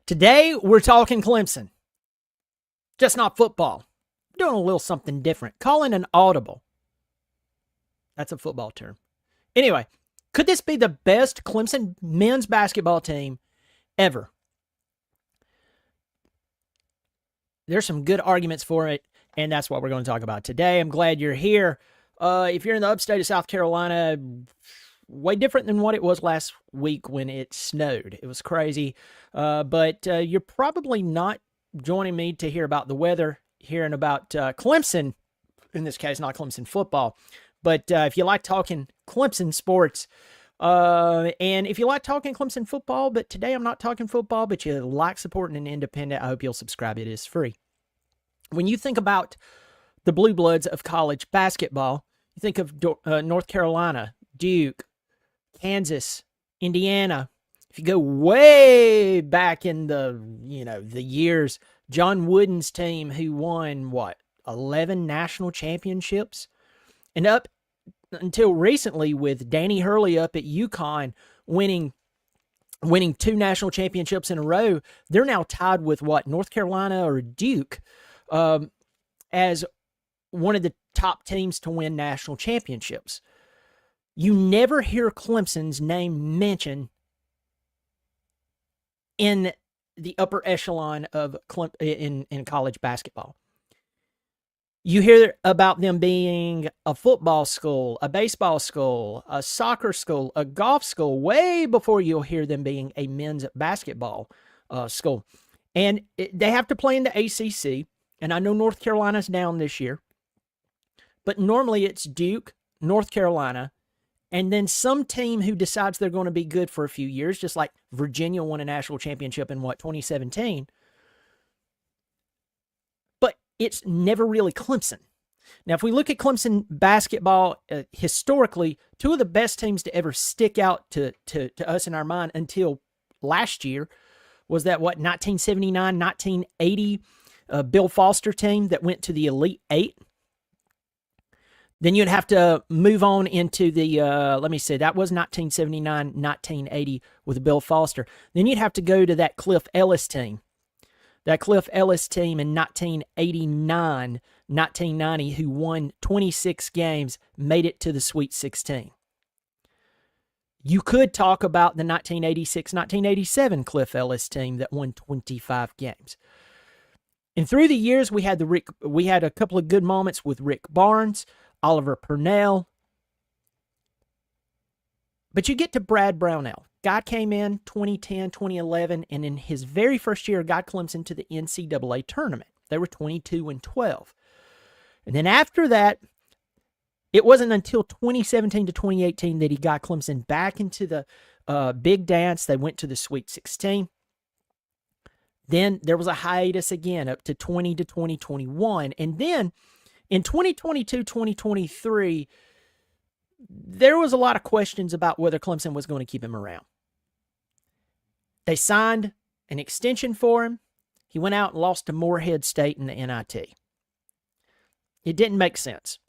Today, we're talking Clemson. Just not football. We're doing a little something different. Calling an audible. That's a football term. Anyway, could this be the best Clemson men's basketball team ever? There's some good arguments for it, and that's what we're going to talk about today. I'm glad you're here. If you're in the upstate of South Carolina, way different than what it was last week when it snowed. It was crazy. But you're probably not joining me to hear about the weather, hearing about Clemson, in this case, not Clemson football. But if you like talking Clemson sports, and if you like talking Clemson football, but today I'm not talking football, but you like supporting an independent, I hope you'll subscribe. It is free. When you think about the blue bloods of college basketball, you think of North Carolina, Duke, Kansas, Indiana. If you go way back in the years, John Wooden's team, who won 11 national championships, and up until recently with Danny Hurley up at UConn winning 2 national championships in a row, they're now tied with North Carolina or Duke as one of the top teams to win national championships. You never hear Clemson's name mentioned in the upper echelon of in college basketball. You hear about them being a football school, a baseball school, a soccer school, a golf school, way before you'll hear them being a men's basketball school. And they have to play in the ACC, and I know North Carolina's down this year, but normally it's Duke, North Carolina, and then some team who decides they're going to be good for a few years, just like Virginia won a national championship in 2017. But it's never really Clemson. Now, if we look at Clemson basketball historically, 2 of the best teams to ever stick out to us in our mind until last year was that 1979, 1980 Bill Foster team that went to the Elite Eight. Then you'd have to move on into the, that was 1979, 1980 with Bill Foster. Then you'd have to go to that Cliff Ellis team. That Cliff Ellis team in 1989, 1990, who won 26 games, made it to the Sweet 16. You could talk about the 1986, 1987 Cliff Ellis team that won 25 games. And through the years, we had a couple of good moments with Rick Barnes, Oliver Purnell. But you get to Brad Brownell. Guy came in 2010, 2011, and in his very first year, got Clemson to the NCAA tournament. They were 22-12. And then after that, it wasn't until 2017 to 2018 that he got Clemson back into the big dance. They went to the Sweet 16. Then there was a hiatus again up to 2021. And then in 2022, 2023, there was a lot of questions about whether Clemson was going to keep him around. They signed an extension for him. He went out and lost to Morehead State in the NIT. It didn't make sense.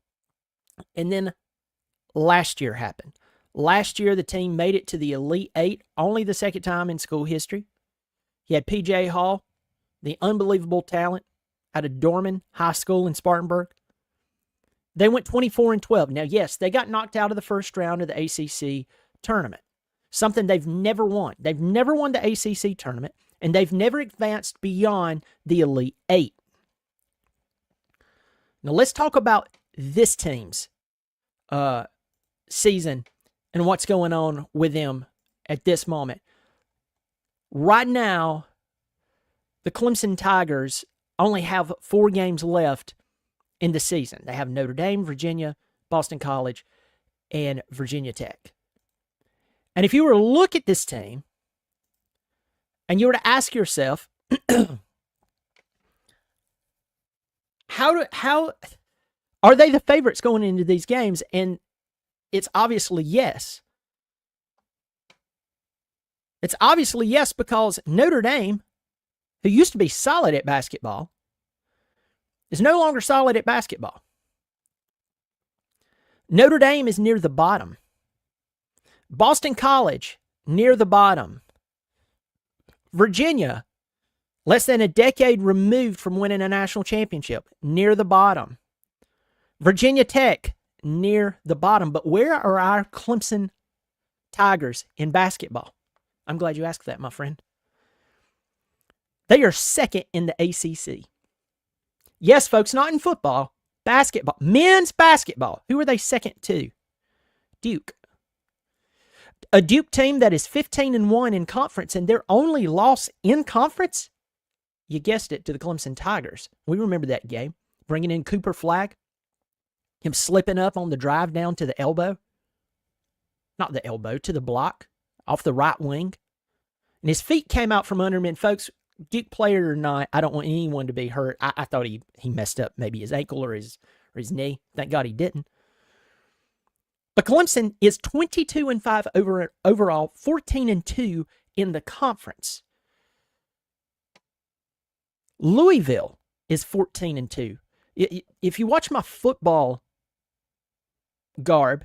And then last year happened. Last year, the team made it to the Elite Eight, only the second time in school history. He had P.J. Hall, the unbelievable talent out of Dorman High School in Spartanburg. They went 24-12. Now, yes, they got knocked out of the first round of the ACC tournament, something they've never won. They've never won the ACC tournament, and they've never advanced beyond the Elite Eight. Now, let's talk about this team's season and what's going on with them at this moment. Right now, the Clemson Tigers only have 4 games left in the season. They have Notre Dame, Virginia, Boston College, and Virginia Tech. And if you were to look at this team and you were to ask yourself, how are they the favorites going into these games? And it's obviously yes. It's obviously yes because Notre Dame, who used to be solid at basketball, is no longer solid at basketball. Notre Dame is near the bottom. Boston College, near the bottom. Virginia, Less than a decade removed from winning a national championship, near the bottom. Virginia Tech, near the bottom. But where are our Clemson Tigers in basketball? I'm glad you asked that, my friend. They are second in the ACC. Yes, folks, not in football, basketball. Men's basketball. Who are they second to? Duke. A Duke team that is 15-1 in conference, and their only loss in conference, you guessed it, to the Clemson Tigers. We remember that game. Bringing in Cooper Flagg. Him slipping up on the drive down to the elbow. Not the elbow, to the block. Off the right wing. And his feet came out from under him. And folks, Duke player or not, I don't want anyone to be hurt. I thought he messed up maybe his ankle or his knee. Thank God he didn't. But Clemson is 22-5 overall, 14-2 in the conference. Louisville is 14-2. If you watch my football garb,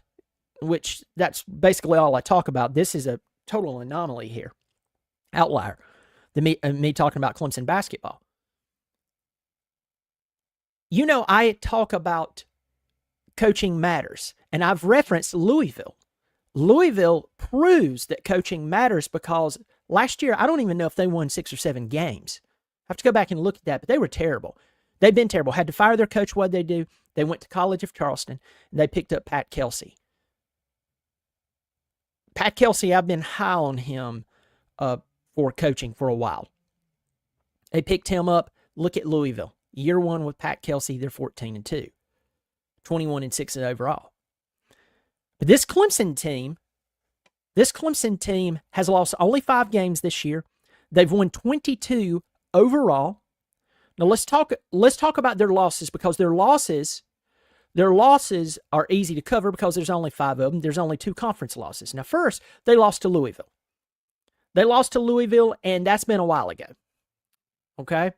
which that's basically all I talk about, this is a total anomaly here. Outlier. Me talking about Clemson basketball. You know, I talk about coaching matters, and I've referenced Louisville. Louisville proves that coaching matters because last year, I don't even know if they won 6 or 7 games. I have to go back and look at that, but they were terrible. They've been terrible. Had to fire their coach. What'd they do? They went to College of Charleston, and they picked up Pat Kelsey. Pat Kelsey, I've been high on him for coaching for a while. They picked him up. Look at Louisville. Year 1 with Pat Kelsey, they're 14-2. 21-6 overall. But this Clemson team has lost only 5 games this year. They've won 22 overall. Now let's talk about their losses, because their losses are easy to cover because there's only 5 of them. There's only 2 conference losses. Now first, they lost to Louisville. And that's been a while ago. Okay?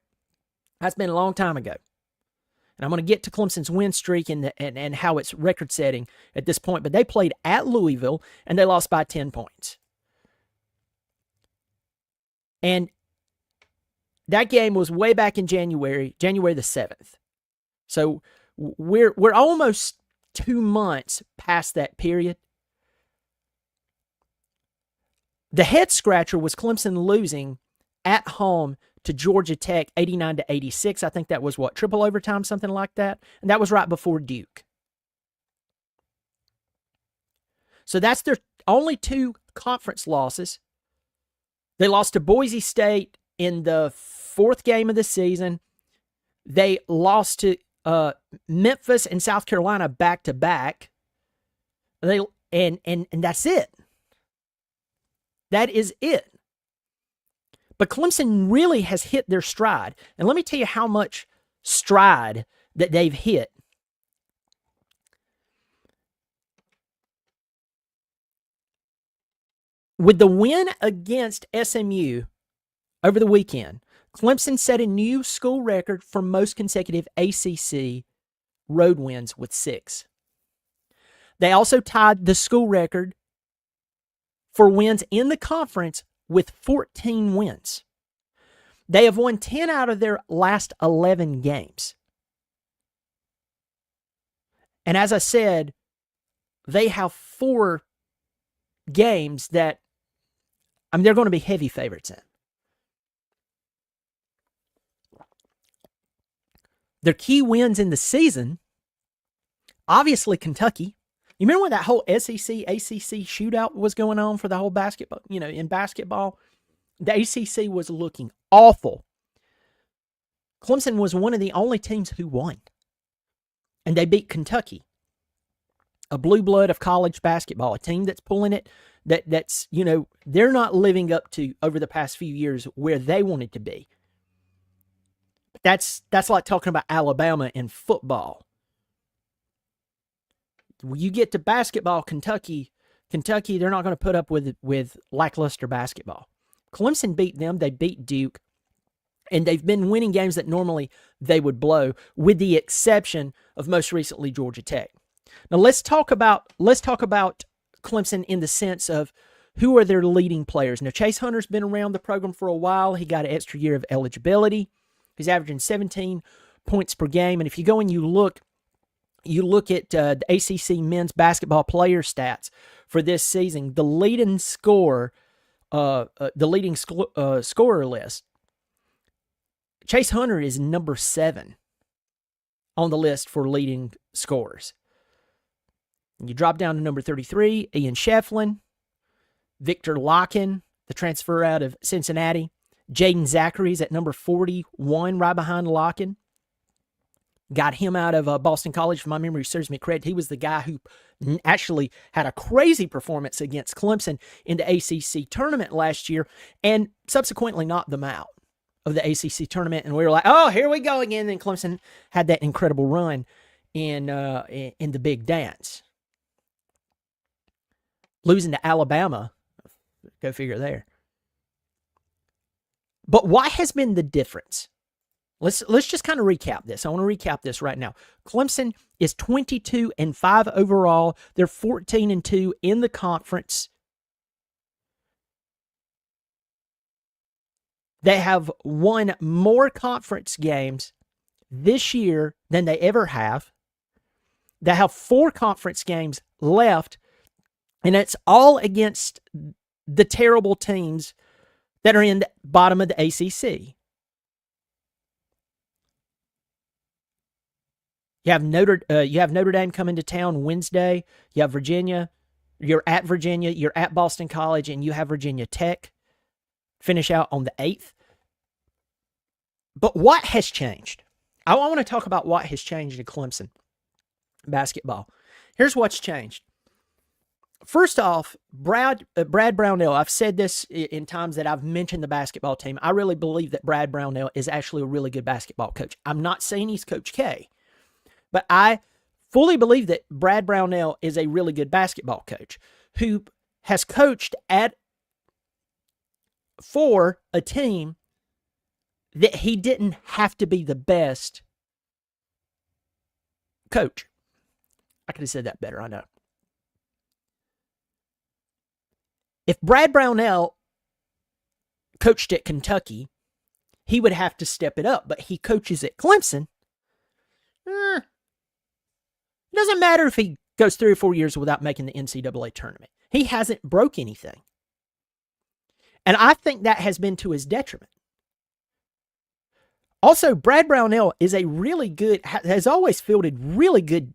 That's been a long time ago. And I'm going to get to Clemson's win streak and how it's record-setting at this point. But they played at Louisville, and they lost by 10 points. And that game was way back in January the 7th. So we're almost 2 months past that period. The head-scratcher was Clemson losing at home to Georgia Tech 89-86. I think that was triple overtime, something like that. And that was right before Duke. So that's their only 2 conference losses. They lost to Boise State in the 4th game of the season. They lost to Memphis and South Carolina back-to-back. And that's it. That is it. But Clemson really has hit their stride. And let me tell you how much stride that they've hit. With the win against SMU over the weekend, Clemson set a new school record for most consecutive ACC road wins with 6. They also tied the school record for wins in the conference with 14 wins. They have won 10 out of their last 11 games. And as I said, they have 4 games that, they're going to be heavy favorites in. Their key wins in the season, obviously Kentucky. You remember when that whole SEC, ACC shootout was going on for the whole basketball? In basketball, the ACC was looking awful. Clemson was one of the only teams who won. And they beat Kentucky, a blue blood of college basketball, a team that's pulling it, that's they're not living up to, over the past few years, where they wanted to be. That's like talking about Alabama in football. When you get to basketball, Kentucky, they're not going to put up with lackluster basketball. Clemson beat them. They beat Duke. And they've been winning games that normally they would blow, with the exception of most recently Georgia Tech. Now let's talk about Clemson in the sense of who are their leading players? Now, Chase Hunter's been around the program for a while. He got an extra year of eligibility. He's averaging 17 points per game. And if you go and you look at the ACC men's basketball player stats for this season, the leading scorer list, Chase Hunter is number 7 on the list for leading scorers. You drop down to number 33, Ian Shefflin, Victor Locken, the transfer out of Cincinnati, Jaden Zachary's at number 41, right behind Locken. Got him out of Boston College, if my memory serves me correct. He was the guy who actually had a crazy performance against Clemson in the ACC tournament last year and subsequently knocked them out of the ACC tournament. And we were like, oh, here we go again. And Clemson had that incredible run in the big dance. Losing to Alabama. Go figure there. But what has been the difference? Let's just kind of recap this. I want to recap this right now. Clemson is 22-5 overall. They're 14-2 in the conference. They have won more conference games this year than they ever have. They have 4 conference games left, and it's all against the terrible teams that are in the bottom of the ACC. You have Notre Dame coming to town Wednesday. You have Virginia. You're at Virginia. You're at Boston College, and you have Virginia Tech. Finish out on the 8th. But what has changed? I want to talk about what has changed in Clemson basketball. Here's what's changed. First off, Brad Brownell, I've said this in times that I've mentioned the basketball team. I really believe that Brad Brownell is actually a really good basketball coach. I'm not saying he's Coach K, but I fully believe that Brad Brownell is a really good basketball coach who has coached for a team that he didn't have to be the best coach. I could have said that better, I know. If Brad Brownell coached at Kentucky, he would have to step it up, but he coaches at Clemson. It doesn't matter if he goes 3 or 4 years without making the NCAA tournament. He hasn't broke anything. And I think that has been to his detriment. Also, Brad Brownell is has always fielded really good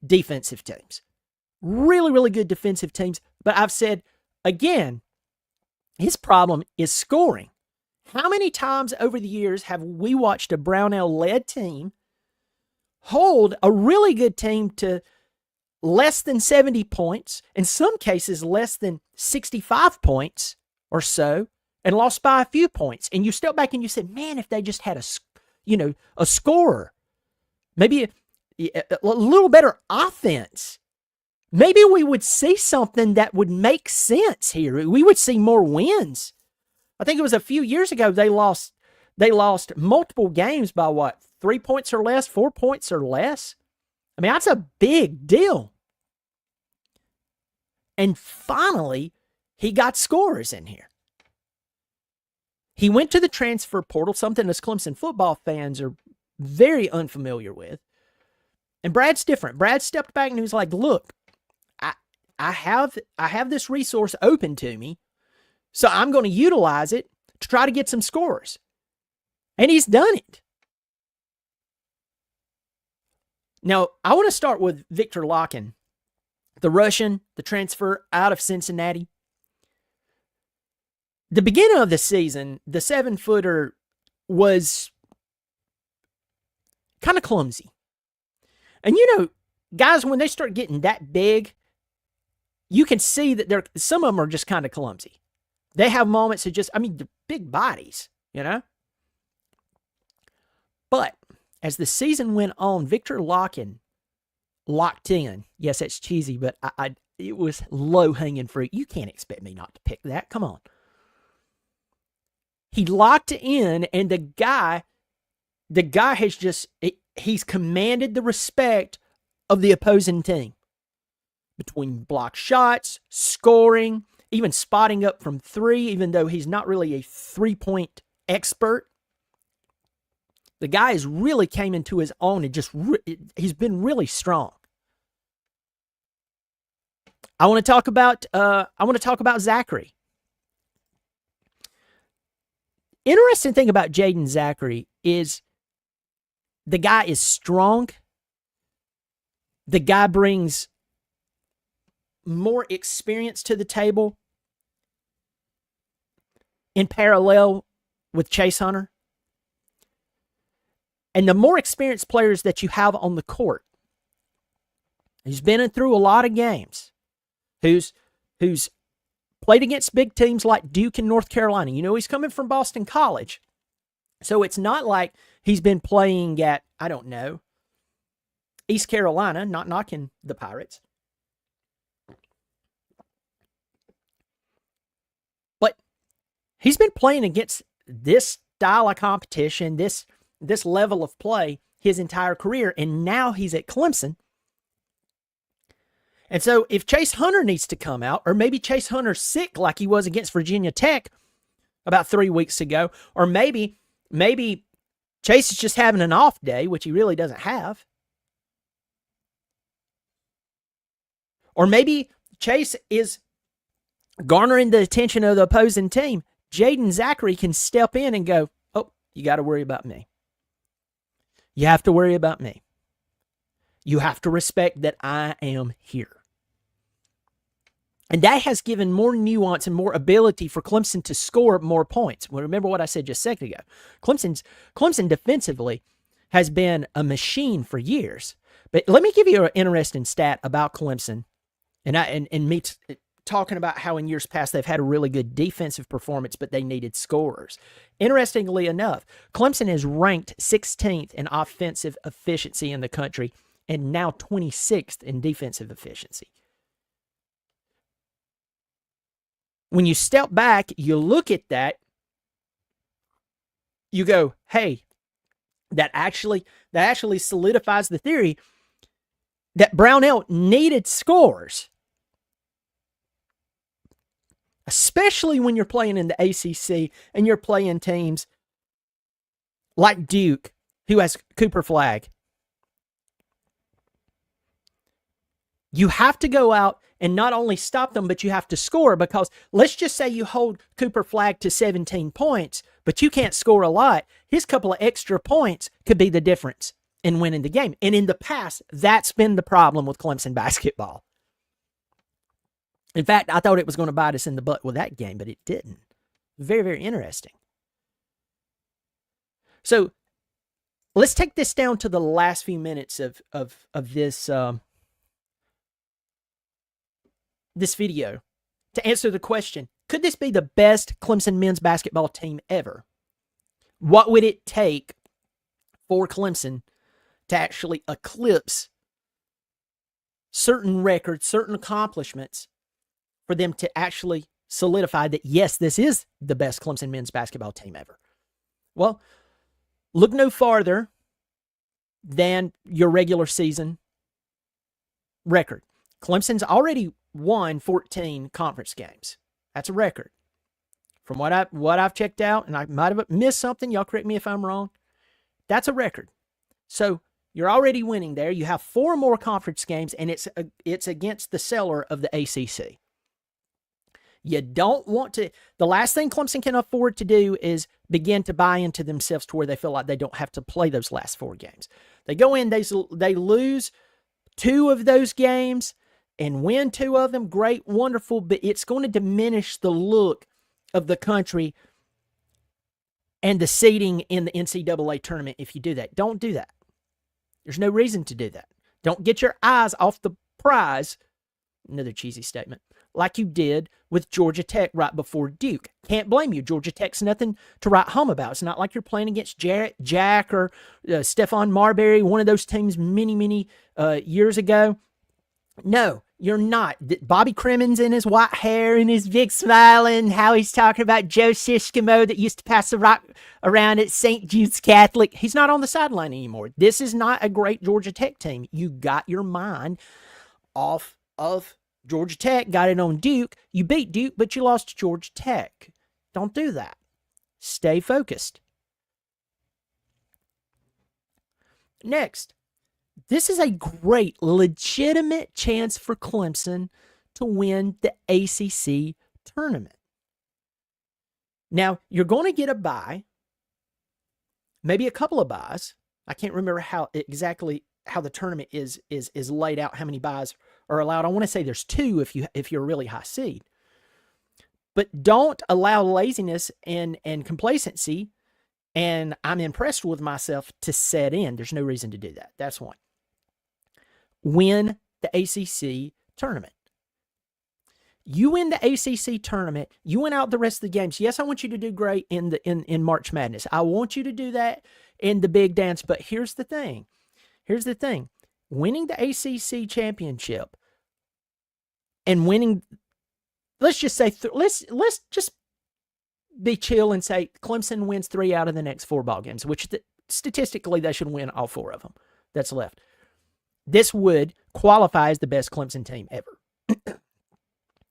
defensive teams. Really, really good defensive teams. But I've said, again, his problem is scoring. How many times over the years have we watched a Brownell-led team hold a really good team to less than 70 points, in some cases less than 65 points or so, and lost by a few points? And you step back and you said, man, if they just had a scorer, maybe a little better offense, maybe we would see something that would make sense here. We would see more wins. I think it was a few years ago they lost multiple games by 3 points or less, 4 points or less. I mean, that's a big deal. And finally, he got scorers in here. He went to the transfer portal, something us Clemson football fans are very unfamiliar with. And Brad's different. Brad stepped back and he was like, look, I have this resource open to me, so I'm going to utilize it to try to get some scores. And he's done it. Now, I want to start with Victor Locken, the Russian, the transfer out of Cincinnati. The beginning of the season, the 7-footer was kind of clumsy. And guys, when they start getting that big, you can see that some of them are just kind of clumsy. They have moments of they're big bodies, But as the season went on, Victor Locken locked in. Yes, that's cheesy, but it was low-hanging fruit. You can't expect me not to pick that. Come on. He locked in, and the guy has he's commanded the respect of the opposing team between block shots, scoring, even spotting up from three, even though he's not really a three-point expert. The guy has really came into his own and he's been really strong. I want to talk about Zachary. Interesting thing about Jaden Zachary is the guy is strong. The guy brings more experience to the table in parallel with Chase Hunter. And the more experienced players that you have on the court, who's been through a lot of games, who's played against big teams like Duke and North Carolina. You know, he's coming from Boston College. So it's not like he's been playing at, I don't know, East Carolina, not knocking the Pirates. But he's been playing against this style of competition, this level of play his entire career, and now he's at Clemson. And so if Chase Hunter needs to come out, or maybe Chase Hunter's sick like he was against Virginia Tech about 3 weeks ago, or maybe Chase is just having an off day, which he really doesn't have. Or maybe Chase is garnering the attention of the opposing team. Jaden Zachary can step in and go, oh, you got to worry about me. You have to worry about me. You have to respect that I am here. And that has given more nuance and more ability for Clemson to score more points. Well, remember what I said just a second ago. Clemson defensively has been a machine for years. But let me give you an interesting stat about Clemson. And me talking about how in years past they've had a really good defensive performance, but they needed scorers. Interestingly enough, Clemson is ranked 16th in offensive efficiency in the country and now 26th in defensive efficiency. When you step back, you look at that, you go, hey, that actually solidifies the theory that Brownell needed scores, especially when you're playing in the ACC and you're playing teams like Duke, who has Cooper Flagg. You have to go out and not only stop them, but you have to score, because let's just say you hold Cooper Flagg to 17 points, but you can't score a lot. His couple of extra points could be the difference in winning the game. And in the past, that's been the problem with Clemson basketball. In fact, I thought it was going to bite us in the butt with that game, but it didn't. Very, very interesting. So let's take this down to the last few minutes of this this video to answer the question, could this be the best Clemson men's basketball team ever? What would it take for Clemson to actually eclipse certain records, certain accomplishments, for them to actually solidify that, yes, this is the best Clemson men's basketball team ever? Well, look no farther than your regular season record. Clemson's already won 14 conference games. That's a record. From what I've checked out, and I might have missed something, y'all correct me if I'm wrong, that's a record. So you're already winning there. You have 4 more conference games, and it's against the seller of the ACC. You don't want to. The last thing Clemson can afford to do is begin to buy into themselves to where they feel like they don't have to play those last 4 games. They go in, they lose 2 of those games and win 2 of them. Great, wonderful, but it's going to diminish the look of the country and the seeding in the NCAA tournament if you do that. Don't do that. There's no reason to do that. Don't get your eyes off the prize, another cheesy statement, like you did with Georgia Tech right before Duke. Can't blame you. Georgia Tech's nothing to write home about. It's not like you're playing against Jack or Stephon Marbury, one of those teams many years ago. No, you're not. Bobby Crimmins and his white hair and his big smile and how he's talking about Joe Siskimo that used to pass the rock around at St. Jude's Catholic. He's not on the sideline anymore. This is not a great Georgia Tech team. You got your mind off of Georgia Tech got it on Duke. You beat Duke, but you lost to Georgia Tech. Don't do that. Stay focused. Next, this is a great, legitimate chance for Clemson to win the ACC tournament. Now, you're going to get a bye, maybe a couple of byes. I can't remember exactly how the tournament is laid out, how many byes are allowed. I want to say there's 2 if you're a really high seed. But don't allow laziness and complacency, and I'm impressed with myself, to set in. There's no reason to do that. That's one. Win the ACC tournament. You win the ACC tournament, you win out the rest of the games. Yes, I want you to do great in March Madness. I want you to do that in the big dance, but here's the thing. Winning the ACC championship and winning, let's just say, let's just be chill and say Clemson wins 3 out of the next 4 ball games, which statistically they should win all 4 of them that's left. This would qualify as the best Clemson team ever.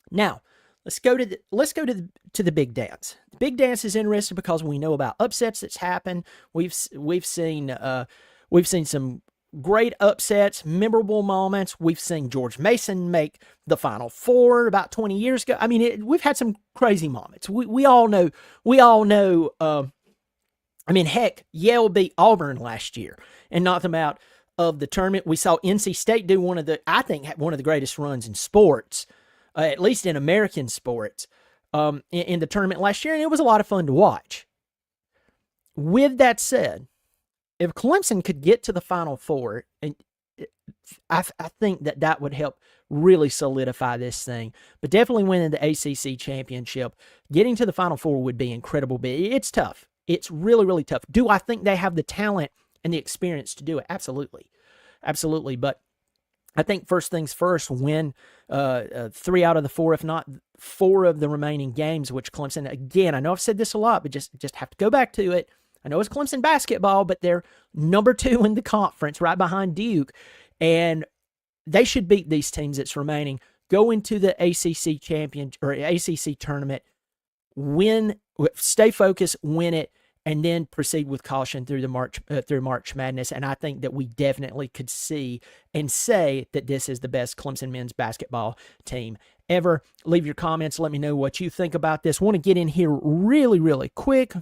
Now, let's go to the big dance. The big dance is interesting because we know about upsets that's happened. We've seen some great upsets, memorable moments. We've seen George Mason make the Final Four about 20 years ago. I mean, we've had some crazy moments. We all know. I mean, heck, Yale beat Auburn last year and knocked them out of the tournament. We saw NC State do one of the greatest runs in sports. At least in American sports, in the tournament last year, and it was a lot of fun to watch. With that said, if Clemson could get to the Final Four, and I think that would help really solidify this thing. But definitely winning the ACC championship, getting to the Final Four would be incredible. But it's tough. It's really, really tough. Do I think they have the talent and the experience to do it? Absolutely. But I think first things first, win 3 out of the 4, if not 4 of the remaining games, which Clemson, again, I know I've said this a lot, but just have to go back to it. I know it's Clemson basketball, but they're number 2 in the conference, right behind Duke, and they should beat these teams that's remaining, go into the ACC ACC tournament, stay focused, win it, and then proceed with caution through March Madness. And I think that we definitely could see and say that this is the best Clemson men's basketball team ever. Leave your comments. Let me know what you think about this. Want to get in here really, really quick.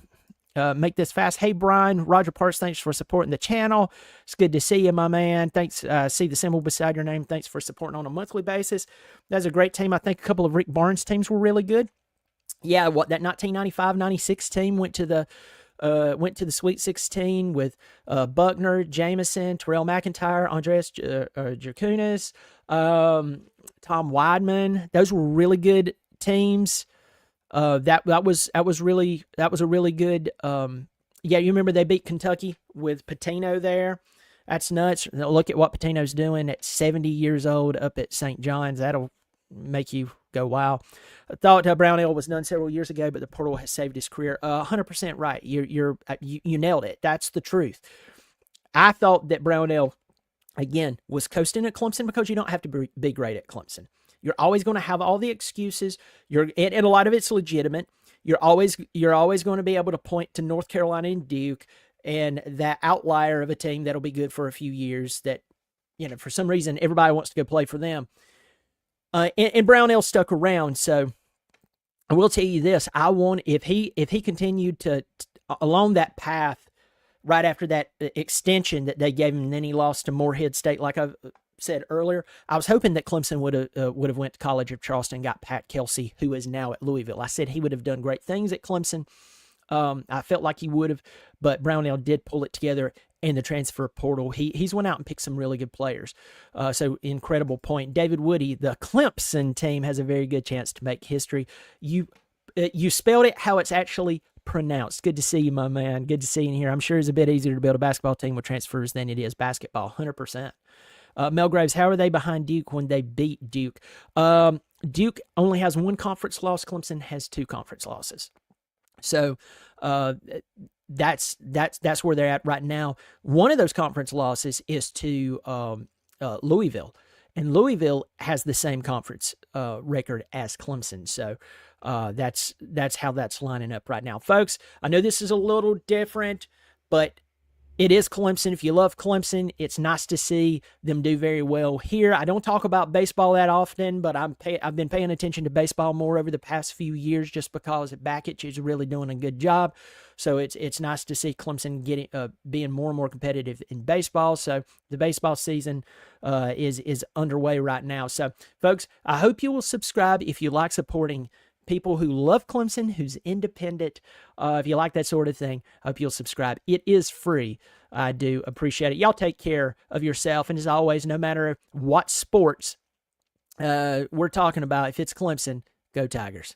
Make this fast. Hey, Brian, Roger Parks, thanks for supporting the channel. It's good to see you, my man. Thanks. See the symbol beside your name. Thanks for supporting on a monthly basis. That's a great team. I think a couple of Rick Barnes teams were really good. Yeah, that 1995-96 team went to the Sweet 16 with Buckner, Jamison, Terrell McIntyre, Andreas Jakunas, Tom Weidman. Those were really good teams. That was a really good. Yeah, you remember they beat Kentucky with Pitino there. That's nuts. Now look at what Pitino's doing at 70 years old up at St. John's. That'll make you go, wow. I thought Brownell was done several years ago, but the portal has saved his career. 100% right. You nailed it. That's the truth. I thought that Brownell, again, was coasting at Clemson because you don't have to be great at Clemson. You're always going to have all the excuses. And a lot of it's legitimate. You're always going to be able to point to North Carolina and Duke and that outlier of a team that'll be good for a few years that, for some reason, everybody wants to go play for them. And Brownell stuck around, so I will tell you this: if he continued to along that path right after that extension that they gave him, and then he lost to Morehead State, like I said earlier, I was hoping that Clemson would have went to College of Charleston, got Pat Kelsey, who is now at Louisville. I said he would have done great things at Clemson. I felt like he would have, but Brownell did pull it together in the transfer portal. He's went out and picked some really good players. So incredible point. David Woody, the Clemson team has a very good chance to make history. You spelled it how it's actually pronounced. Good to see you, my man. Good to see you in here. I'm sure it's a bit easier to build a basketball team with transfers than it is basketball. 100%. Mel Graves, how are they behind Duke when they beat Duke? Duke only has 1 conference loss. Clemson has 2 conference losses. So that's where they're at right now. One of those conference losses is to Louisville, and Louisville has the same conference record as Clemson. So that's how that's lining up right now, folks. I know this is a little different, but it is Clemson. If you love Clemson, it's nice to see them do very well here. I don't talk about baseball that often, but I've been paying attention to baseball more over the past few years just because Bakich is really doing a good job. So it's nice to see Clemson being more and more competitive in baseball. So the baseball season is underway right now. So, folks, I hope you will subscribe if you like supporting people who love Clemson, who's independent. If you like that sort of thing, I hope you'll subscribe. It is free. I do appreciate it. Y'all take care of yourself. And as always, no matter what sports we're talking about, if it's Clemson, go Tigers.